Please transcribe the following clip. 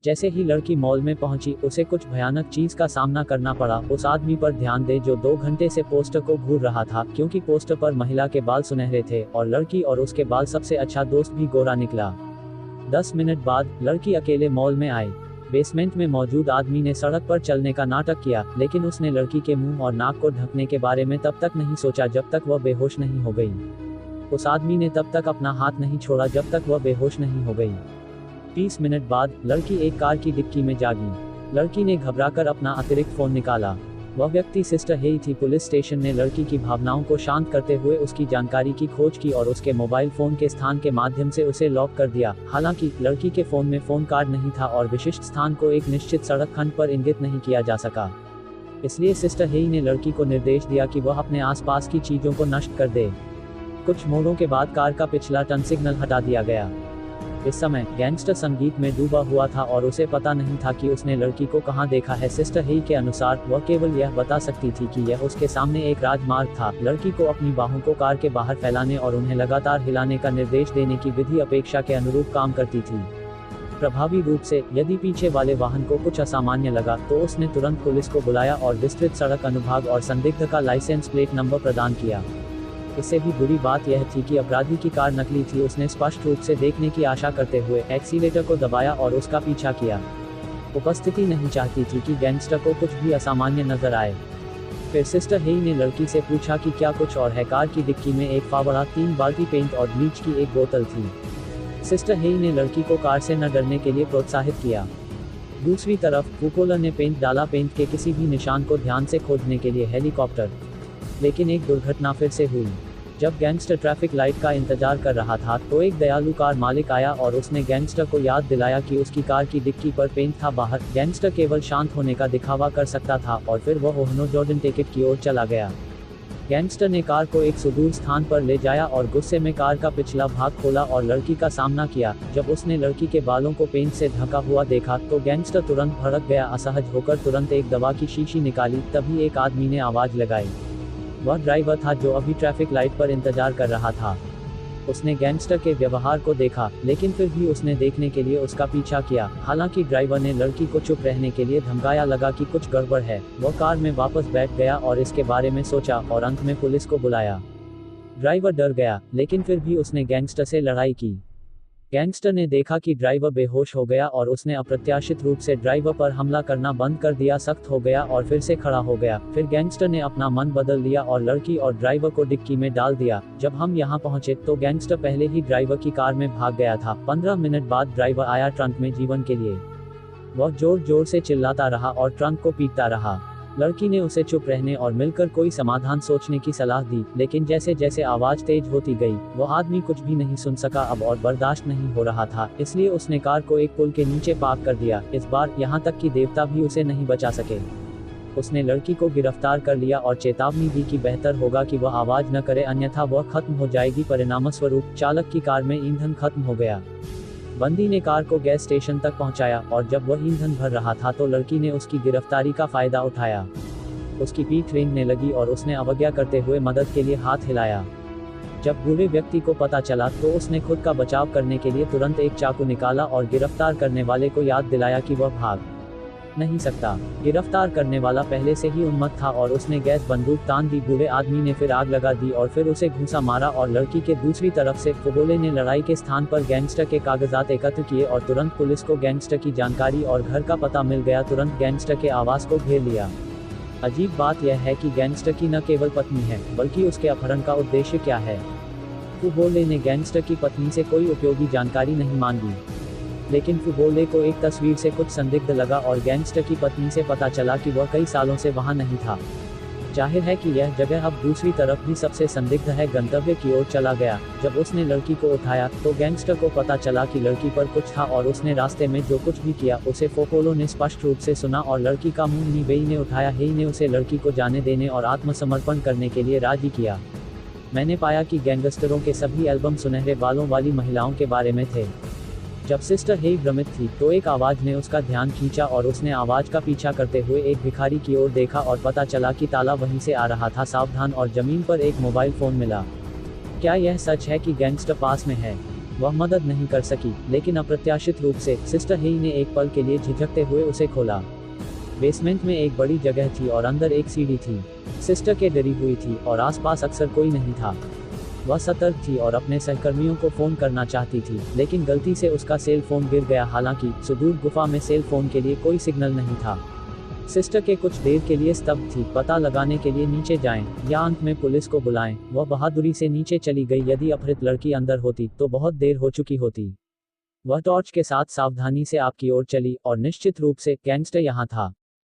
जैसे ही लड़की मॉल में पहुंची, उसे कुछ भयानक चीज का सामना करना पड़ा। उस आदमी पर ध्यान दे जो 2 घंटे से पोस्टर को घूर रहा था, क्योंकि पोस्टर पर महिला के बाल सुनहरे थे और लड़की और उसके बाल सबसे अच्छा दोस्त भी गोरा निकला। 10 मिनट बाद लड़की अकेले मॉल में आई। बेसमेंट में मौजूद आदमी ने सड़क पर चलने का नाटक किया, लेकिन उसने लड़की के मुंह और नाक को ढकने के बारे में तब तक नहीं सोचा जब तक वह बेहोश नहीं हो गई। उस आदमी ने तब तक अपना हाथ नहीं छोड़ा जब तक वह बेहोश नहीं हो गई। 30 मिनट बाद लड़की एक कार की डिक्की में जागी। लड़की ने घबराकर अपना अतिरिक्त फोन निकाला। वह व्यक्ति सिस्टर हेई थी। पुलिस स्टेशन ने लड़की की भावनाओं को शांत करते हुए उसकी जानकारी की खोज की और उसके मोबाइल फोन के स्थान के माध्यम से उसे लॉक कर दिया। हालांकि लड़की के फोन में फोन कार्ड नहीं था और विशिष्ट स्थान को एक निश्चित सड़क खंड पर इंगित नहीं किया जा सका। इसलिए सिस्टर हेई ने लड़की को निर्देश दिया कि वह अपने आसपास की चीजों को नष्ट कर दे। कुछ मोड़ों के बाद कार का पिछला टर्न सिग्नल हटा दिया गया। इस समय गैंगस्टर संगीत में डूबा हुआ था और उसे पता नहीं था कि उसने लड़की को कहां देखा है। सिस्टर हेई के अनुसार वह केवल यह बता सकती थी कि यह उसके सामने एक राजमार्ग था। लड़की को अपनी बाहों को कार के बाहर फैलाने और उन्हें लगातार हिलाने का निर्देश देने की विधि अपेक्षा के अनुरूप काम करती थी। प्रभावी रूप से, यदि पीछे वाले वाहन को कुछ असामान्य लगा तो उसने तुरंत पुलिस को बुलाया और विस्तृत सड़क अनुभाग और संदिग्ध का लाइसेंस प्लेट नंबर प्रदान किया। इससे भी बुरी बात यह थी कि अपराधी की कार नकली थी। उसने स्पष्ट रूप से देखने की आशा करते हुए एक्सीलेटर को दबाया और उसका पीछा किया। उपस्थिति नहीं चाहती थी कि गैंगस्टर को कुछ भी असामान्य नजर आए। फिर सिस्टर हेई ने लड़की से पूछा कि क्या कुछ और है। कार की डिक्की में एक फावड़ा, 3 बाल्टी पेंट और ब्लीच की एक बोतल थी। सिस्टर हेई ने लड़की को कार से न डरने के लिए प्रोत्साहित किया। दूसरी तरफ फुकोला ने पेंट डाला, पेंट के किसी भी निशान को ध्यान से खोजने के लिए हेलीकॉप्टर। लेकिन एक दुर्घटना फिर से हुई। जब गैंगस्टर ट्रैफिक लाइट का इंतजार कर रहा था तो एक दयालु कार मालिक आया और उसने गैंगस्टर को याद दिलाया कि उसकी कार की डिक्की पर पेंट था। बाहर गैंगस्टर केवल शांत होने का दिखावा कर सकता था और फिर वह ओहनो जॉर्डन टिकट की ओर चला गया। गैंगस्टर ने कार को एक सुदूर स्थान पर ले जाया और गुस्से में कार का पिछला भाग खोला और लड़की का सामना किया। जब उसने लड़की के बालों को पेंट से ढका हुआ देखा तो गैंगस्टर तुरंत भड़क गया। असहज होकर तुरंत एक दवा की शीशी निकाली। तभी एक आदमी ने आवाज लगाई। वह ड्राइवर था जो अभी ट्रैफिक लाइट पर इंतजार कर रहा था। उसने गैंगस्टर के व्यवहार को देखा, लेकिन फिर भी उसने देखने के लिए उसका पीछा किया। हालांकि ड्राइवर ने लड़की को चुप रहने के लिए धमकाया। लगा कि कुछ गड़बड़ है। वह कार में वापस बैठ गया और इसके बारे में सोचा और अंत में पुलिस को बुलाया। ड्राइवर डर गया, लेकिन फिर भी उसने गैंगस्टर से लड़ाई की। गैंगस्टर ने देखा कि ड्राइवर बेहोश हो गया और उसने अप्रत्याशित रूप से ड्राइवर पर हमला करना बंद कर दिया। सख्त हो गया और फिर से खड़ा हो गया। फिर गैंगस्टर ने अपना मन बदल लिया और लड़की और ड्राइवर को डिक्की में डाल दिया। जब हम यहाँ पहुंचे तो गैंगस्टर पहले ही ड्राइवर की कार में भाग गया था। 15 मिनट बाद ड्राइवर आया ट्रंक में जीवन के लिए। वह जोर जोर से चिल्लाता रहा और ट्रंक को पीटता रहा। लड़की ने उसे चुप रहने और मिलकर कोई समाधान सोचने की सलाह दी, लेकिन जैसे जैसे आवाज तेज होती गई वह आदमी कुछ भी नहीं सुन सका अब और बर्दाश्त नहीं हो रहा था। इसलिए उसने कार को एक पुल के नीचे पार्क कर दिया। इस बार यहाँ तक कि देवता भी उसे नहीं बचा सके। उसने लड़की को गिरफ्तार कर लिया और चेतावनी दी कि बेहतर होगा कि वह आवाज न करे, अन्यथा वह खत्म हो जाएगी। परिणामस्वरूप चालक की कार में ईंधन खत्म हो गया। बंदी ने कार को गैस स्टेशन तक पहुंचाया और जब वह ईंधन भर रहा था तो लड़की ने उसकी गिरफ्तारी का फायदा उठाया। उसकी पीठ रेंगने लगी और उसने अवज्ञा करते हुए मदद के लिए हाथ हिलाया। जब बूढ़े व्यक्ति को पता चला तो उसने खुद का बचाव करने के लिए तुरंत एक चाकू निकाला और गिरफ्तार करने वाले को याद दिलाया कि वह भाग नहीं सकता। गिरफ्तार करने वाला पहले से ही उन्मत्त था और उसने गैस बंदूक तान दी। बूढ़े आदमी ने फिर आग लगा दी और फिर उसे घूंसा मारा और लड़की के दूसरी तरफ से फुगोले ने लड़ाई के स्थान पर गैंगस्टर के कागजात एकत्र किए और तुरंत पुलिस को गैंगस्टर की जानकारी और घर का पता मिल गया। तुरंत गैंगस्टर के आवास को घेर लिया। अजीब बात यह है कि गैंगस्टर की न केवल पत्नी है बल्कि उसके अपहरण का उद्देश्य क्या है। फुगोले ने गैंगस्टर की पत्नी से कोई उपयोगी जानकारी नहीं मांगी, लेकिन फुगोले को एक तस्वीर से कुछ संदिग्ध लगा और गैंगस्टर की पत्नी से पता चला कि वह कई सालों से वहां नहीं था। जाहिर है कि यह जगह अब दूसरी तरफ भी सबसे संदिग्ध है। गंतव्य की ओर चला गया। जब उसने लड़की को उठाया तो गैंगस्टर को पता चला कि लड़की पर कुछ था और उसने रास्ते में जो कुछ भी किया उसे फुगोले ने स्पष्ट रूप से सुना और लड़की का मुंह नीवेई ने उठाया। हेई ने उसे लड़की को जाने देने और आत्मसमर्पण करने के लिए राजी किया। मैंने पाया कि गैंगस्टरों के सभी एल्बम सुनहरे बालों वाली महिलाओं के बारे में थे। जब सिस्टर हेई भ्रमित थी तो एक आवाज ने उसका ध्यान खींचा और उसने आवाज का पीछा करते हुए एक भिखारी की ओर देखा और पता चला कि ताला वहीं से आ रहा था। सावधान और जमीन पर एक मोबाइल फोन मिला। क्या यह सच है कि गैंगस्टर पास में है? वह मदद नहीं कर सकी, लेकिन अप्रत्याशित रूप से सिस्टर हेई ने एक पल के लिए झिझकते हुए उसे खोला। बेसमेंट में एक बड़ी जगह थी और अंदर एक सीढ़ी थी। सिस्टर के डरी हुई थी और आसपास अक्सर कोई नहीं था। वह सतर्क थी और अपने सहकर्मियों को फोन करना चाहती थी, लेकिन गलती से उसका सेल फोन गिर गया। हालांकि सुदूर गुफा में सेल फोन के लिए कोई सिग्नल नहीं था। सिस्टर के कुछ देर के लिए स्तब्ध थी, पता लगाने के लिए नीचे जाएं या अंत में पुलिस को बुलाएं। वह बहादुरी से नीचे चली गई। यदि अपहृत लड़की अंदर होती तो बहुत देर हो चुकी होती। वह टॉर्च के साथ सावधानी से आपकी ओर चली और निश्चित रूप से गैंगस्टर यहाँ था।